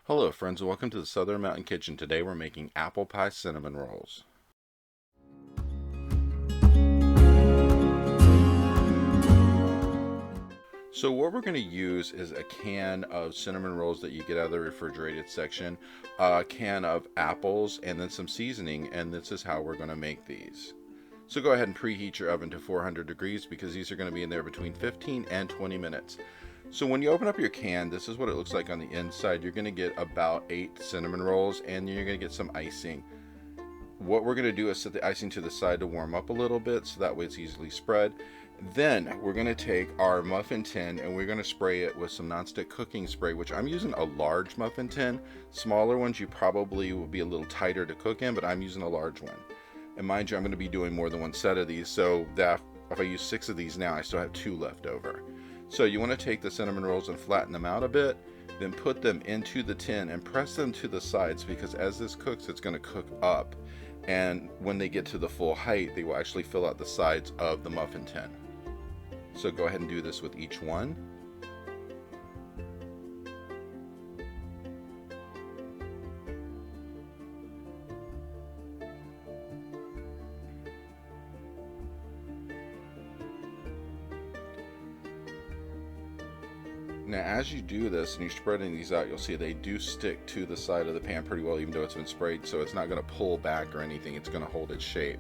Hello friends and welcome to the Southern Mountain Kitchen. Today we're making apple pie cinnamon rolls. So what we're going to use is a can of cinnamon rolls that you get out of the refrigerated section, a can of apples, and then some seasoning, and this is how we're going to make these. So go ahead and preheat your oven to 400 degrees because these are going to be in there between 15 and 20 minutes. So when you open up your can, this is what it looks like on the inside. You're going to get about 8 cinnamon rolls and you're going to get some icing. What we're going to do is set the icing to the side to warm up a little bit so that way it's easily spread. Then we're going to take our muffin tin and we're going to spray it with some nonstick cooking spray, which I'm using a large muffin tin. Smaller ones you probably will be a little tighter to cook in, but I'm using a large one. And mind you, I'm going to be doing more than one set of these, so that if I use 6 of these now, I still have 2 left over. So you want to take the cinnamon rolls and flatten them out a bit, then put them into the tin and press them to the sides because as this cooks, it's going to cook up. And when they get to the full height, they will actually fill out the sides of the muffin tin. So go ahead and do this with each one. Now as you do this and you're spreading these out, you'll see they do stick to the side of the pan pretty well even though it's been sprayed, so it's not going to pull back or anything, it's going to hold its shape.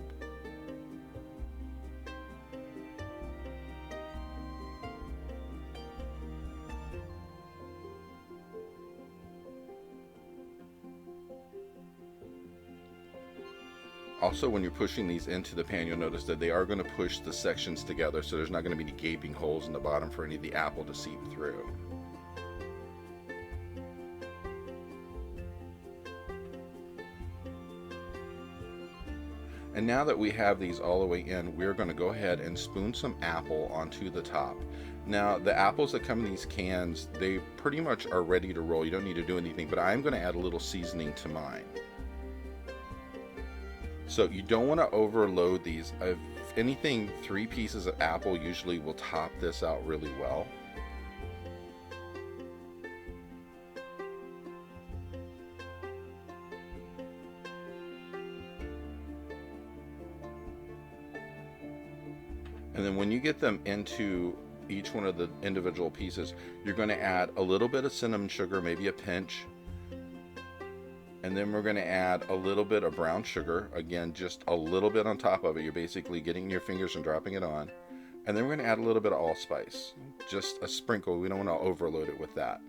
Also, when you're pushing these into the pan, you'll notice that they are going to push the sections together, so there's not going to be any gaping holes in the bottom for any of the apple to seep through. And now that we have these all the way in, we're going to go ahead and spoon some apple onto the top. Now, the apples that come in these cans, they pretty much are ready to roll. You don't need to do anything, but I'm going to add a little seasoning to mine. So you don't want to overload these. If anything, 3 pieces of apple usually will top this out really well. And then when you get them into each one of the individual pieces, you're going to add a little bit of cinnamon sugar, maybe a pinch. And then we're going to add a little bit of brown sugar, again just a little bit on top of it. You're basically getting your fingers and dropping it on. And then we're going to add a little bit of allspice, just a sprinkle. We don't want to overload it with that.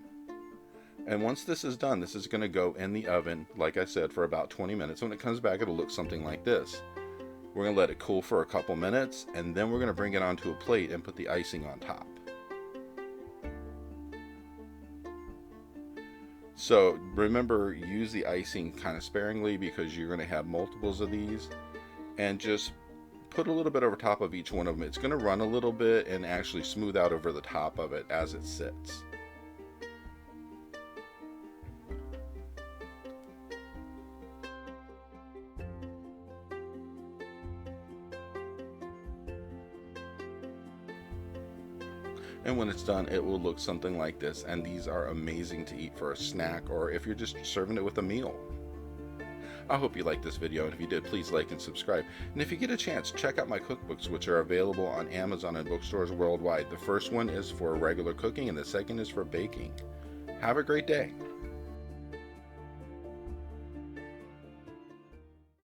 And once this is done, this is going to go in the oven, like I said, for about 20 minutes. When it comes back, it'll look something like this. We're going to let it cool for a couple minutes, and then we're going to bring it onto a plate and put the icing on top. So remember, use the icing kind of sparingly because you're going to have multiples of these, and just put a little bit over top of each one of them. It's going to run a little bit and actually smooth out over the top of it as it sits. And when it's done, it will look something like this, and these are amazing to eat for a snack or if you're just serving it with a meal. I hope you liked this video, and if you did, please like and subscribe. And if you get a chance, check out my cookbooks, which are available on Amazon and bookstores worldwide. The first one is for regular cooking and the second is for baking. Have a great day.